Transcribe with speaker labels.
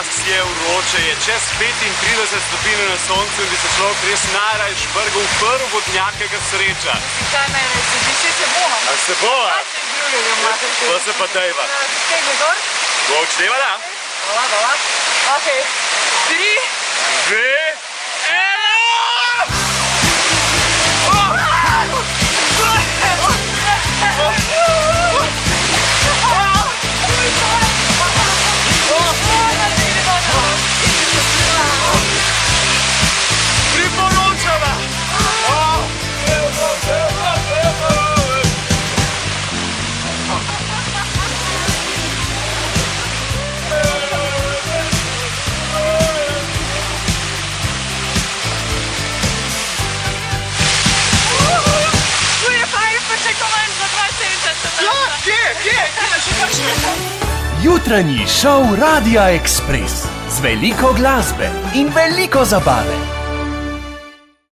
Speaker 1: Počasi je vroče, je čez 35 stopinj na soncu in bi se človek res najraje šprgal v prvi vodnjak, ki ga sreča.
Speaker 2: Kaj me reči, že se bomo?
Speaker 1: A se bova?
Speaker 2: Kaj se drugega imate?
Speaker 1: Pa se pa dejva.
Speaker 2: Tegle gor?
Speaker 1: Bo odšteva, da?
Speaker 2: Hvala. Ok, 3,
Speaker 1: 2, 1. Priporočava!
Speaker 3: Jutranji šov Radia Express z veliko glasbe in veliko zabave.